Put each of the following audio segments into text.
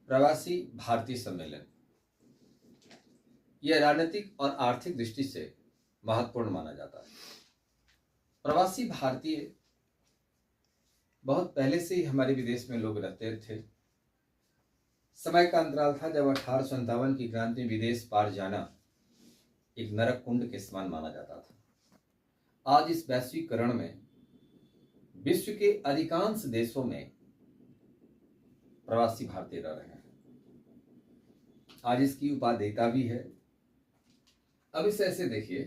प्रवासी भारतीय सम्मेलन यह राजनीतिक और आर्थिक दृष्टि से महत्वपूर्ण माना जाता है। प्रवासी भारतीय बहुत पहले से ही हमारे विदेश में लोग रहते थे। समय का अंतराल था जब 1857 की क्रांति में विदेश पार जाना एक नरक कुंड के समान माना जाता था। आज इस वैश्वीकरण में विश्व के अधिकांश देशों में प्रवासी भारतीय रह रहे हैं। आज इसकी उपादेयता भी है। अब इसे ऐसे देखिए,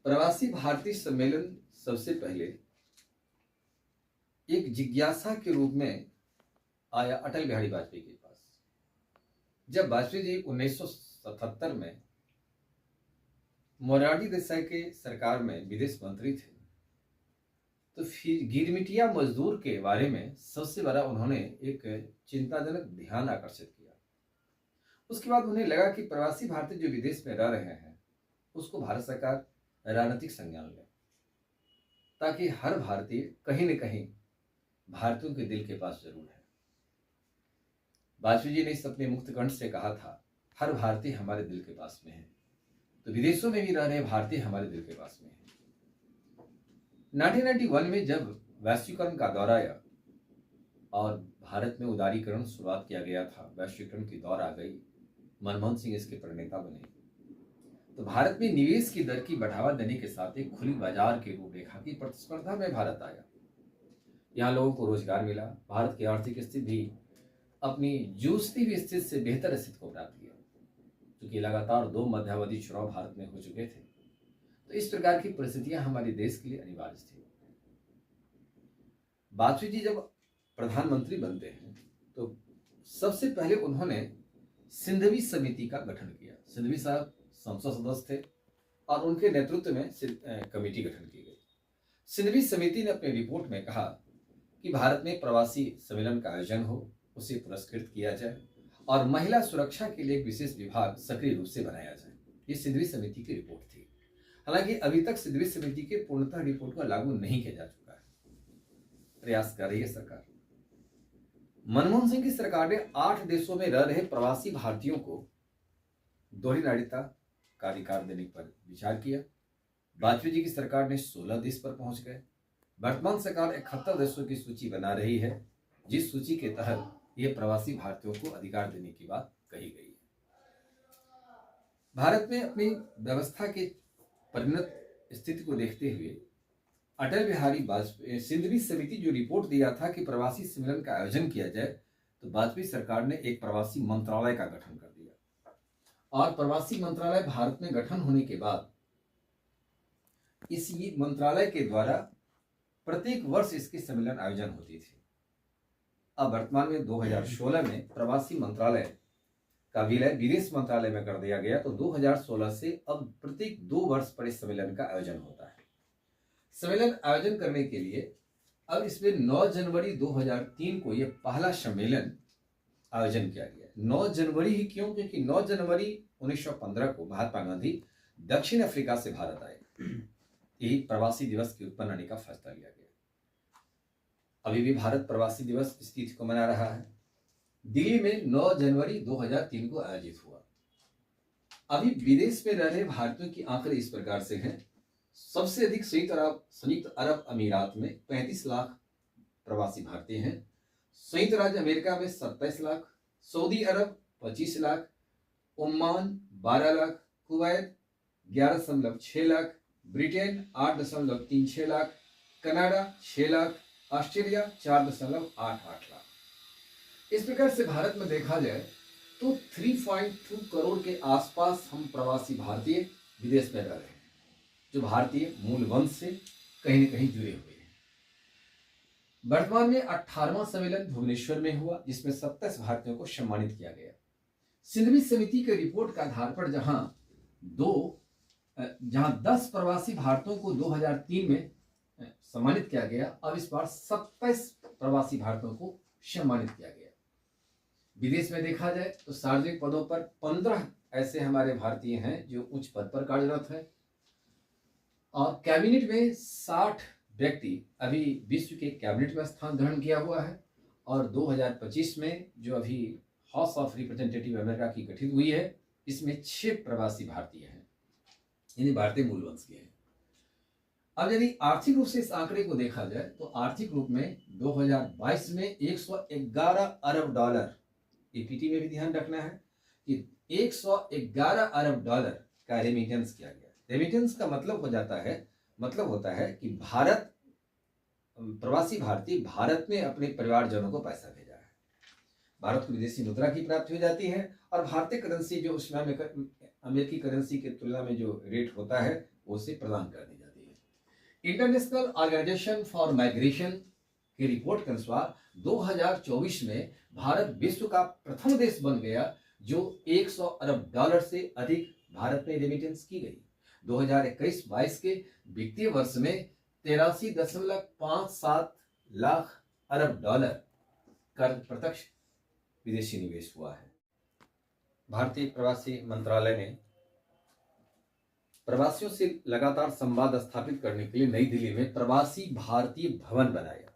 प्रवासी भारतीय सम्मेलन सबसे पहले एक जिज्ञासा के रूप में आया अटल बिहारी वाजपेयी के पास। जब वाजपेयी जी 1977 में मोरारजी देसाई के सरकार में विदेश मंत्री थे, तो फिर गिरमिटिया मजदूर के बारे में सबसे बड़ा उन्होंने एक चिंताजनक ध्यान आकर्षित किया। उसके बाद उन्हें लगा कि प्रवासी भारतीय जो विदेश में रह रहे हैं उसको भारत सरकार राजनीतिक संज्ञान ले, ताकि हर भारतीय कहीं न कहीं भारतीयों के दिल के पास जरूर है। वाजपेयी जी ने इस अपने मुक्त कंठ से कहा था, हर भारतीय हमारे दिल के पास में है, तो विदेशों में भी रह रहे भारतीय हमारे दिल के पास में है। 1991 में जब वैश्वीकरण का दौर आया और भारत में उदारीकरण शुरुआत किया गया था, वैश्वीकरण की दौर आ गई, मनमोहन सिंह इसके प्रणेता बने, तो भारत में निवेश की दर की बढ़ावा देने के साथ एक खुली बाजार की रूपरेखा की प्रतिस्पर्धा में भारत आया। यहाँ लोगों को रोजगार मिला। भारत की आर्थिक स्थिति भी अपनी जूझती हुई स्थिति से बेहतर स्थिति को प्राप्त किया, क्योंकि लगातार 2 मध्यावधि चुनाव भारत में हो चुके थे। तो इस प्रकार की परिस्थितियां हमारे देश के लिए अनिवार्य थी। वाजपेयी जी जब प्रधानमंत्री बनते हैं तो सबसे पहले उन्होंने सिंधवी समिति का गठन किया। सिंधवी साहब संसद सदस्य थे और उनके नेतृत्व में कमेटी गठन की गई। सिंधवी समिति ने अपनी रिपोर्ट में कहा कि भारत में प्रवासी सम्मेलन का आयोजन हो, उसे पुरस्कृत किया जाए और महिला सुरक्षा के लिए एक विशेष विभाग सक्रिय रूप से बनाया जाए। ये सिंधवी समिति की रिपोर्ट थी। हालांकि अभी तक सिंधवी समिति के पूर्णतः रिपोर्ट को लागू नहीं किया जा चुका है। प्रयास कर रही है सरकार। मनमोहन सिंह की सरकार ने 8 देशों में रह रहे प्रवासी भारतीयों को दोहरी नागरिकता का अधिकार देने पर विचार किया। वाजपेयी जी की सरकार ने 16 देश पर पहुंच गए। वर्तमान सरकार 71 देशों की सूची बना रही है, जिस सूची के तहत ये प्रवासी भारतीयों को अधिकार देने की बात कही गई है। भारत में अपनी व्यवस्था के परिणत स्थिति को देखते हुए अटल बिहारी वाजपेयी सिंधवी समिति जो रिपोर्ट दिया था कि प्रवासी सम्मेलन का आयोजन किया जाए, तो वाजपेयी सरकार ने एक प्रवासी मंत्रालय का गठन कर दिया। और प्रवासी मंत्रालय भारत में गठन होने के बाद इस मंत्रालय के द्वारा प्रत्येक वर्ष इसके सम्मेलन आयोजन होती थी। अब वर्तमान में 2016 में प्रवासी मंत्रालय का विलय विदेश मंत्रालय में कर दिया गया, तो 2016 से अब प्रत्येक 2 वर्ष पर इस सम्मेलन का आयोजन होता है। सम्मेलन आयोजन करने के लिए अब इसमें 9 जनवरी 2003 को यह पहला सम्मेलन आयोजन किया गया। 9 जनवरी ही क्यों? क्योंकि 9 जनवरी 1915 को महात्मा गांधी दक्षिण अफ्रीका से भारत आए। यही प्रवासी दिवस के उत्पन्न आने का फैसला लिया गया। अभी भी भारत प्रवासी दिवस इस तिथि को मना रहा है। दिल्ली में 9 जनवरी 2003 को आयोजित हुआ। अभी विदेश में रह रहे भारतीयों की आंकड़े इस प्रकार से हैं। सबसे अधिक संयुक्त अरब अमीरात में 35 लाख प्रवासी भारतीय हैं। संयुक्त राज्य अमेरिका में 27 लाख, सऊदी अरब 25 lakh, Oman 12 lakh, Kuwait 11.6 lakh, Britain 8.36 lakh, Canada 6 lakh, Australia 4.88 lakh. इस प्रकार से भारत में देखा जाए तो 3.2 करोड़ के आसपास हम प्रवासी भारतीय विदेश में रह रहे हैं, जो भारतीय मूल वंश से कहीं न कहीं जुड़े हुए हैं। वर्तमान में 18वां सम्मेलन भुवनेश्वर में हुआ, जिसमें 27 भारतीयों को सम्मानित किया गया। सिंधवी समिति के रिपोर्ट के आधार पर जहां 10 प्रवासी भारतीयों को 2003 में सम्मानित किया गया, अब इस बार 27 प्रवासी भारतीयों को सम्मानित किया गया। विदेश में देखा जाए तो सार्वजनिक पदों पर 15 ऐसे हमारे भारतीय हैं जो उच्च पद पर कार्यरत हैं, और कैबिनेट में 60 व्यक्ति अभी विश्व के कैबिनेट में स्थान ग्रहण किया हुआ है। और 2025 में जो अभी हाउस ऑफ रिप्रेजेंटेटिव अमेरिका की गठित हुई है। इसमें 6 प्रवासी भारतीय हैं, यानी भारतीय मूल वंश के हैं। अब यदि आर्थिक रूप से इस आंकड़े को देखा जाए तो आर्थिक रूप में 2022 में 111 अरब डॉलर, ईपीटी में भी ध्यान रखना है कि 111 अरब डॉलर का रेमिटेंस किया गया। रेमिटेंस का मतलब होता है कि भारत, प्रवासी भारतीय भारत में अपने परिवारजनों को पैसा भेजा है। भारत को विदेशी मुद्रा की प्राप्ति हो जाती है और भारतीय करेंसी जो उसमें अमेरिकी करेंसी की तुलना में जो रेट होता है वो उसे प्रदान कर दी जाती है। इंटरनेशनल ऑर्गेनाइजेशन फॉर माइग्रेशन की रिपोर्ट के अनुसार 2024 में भारत विश्व का प्रथम देश बन गया जो 100 अरब डॉलर से अधिक भारत में रेमिटेंस की गई। 2021-22 के वित्तीय वर्ष में 83.57 लाख अरब डॉलर का प्रत्यक्ष विदेशी निवेश हुआ है। भारतीय प्रवासी मंत्रालय ने प्रवासियों से लगातार संवाद स्थापित करने के लिए नई दिल्ली में प्रवासी भारतीय भवन बनाया।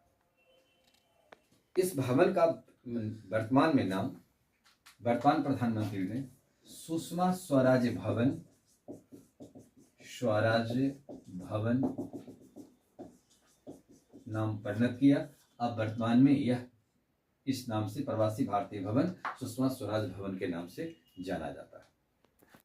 इस भवन का वर्तमान प्रधानमंत्री ने सुषमा स्वराज भवन नाम परिणत किया। अब वर्तमान में यह इस नाम से प्रवासी भारतीय भवन सुषमा स्वराज भवन के नाम से जाना जाता है।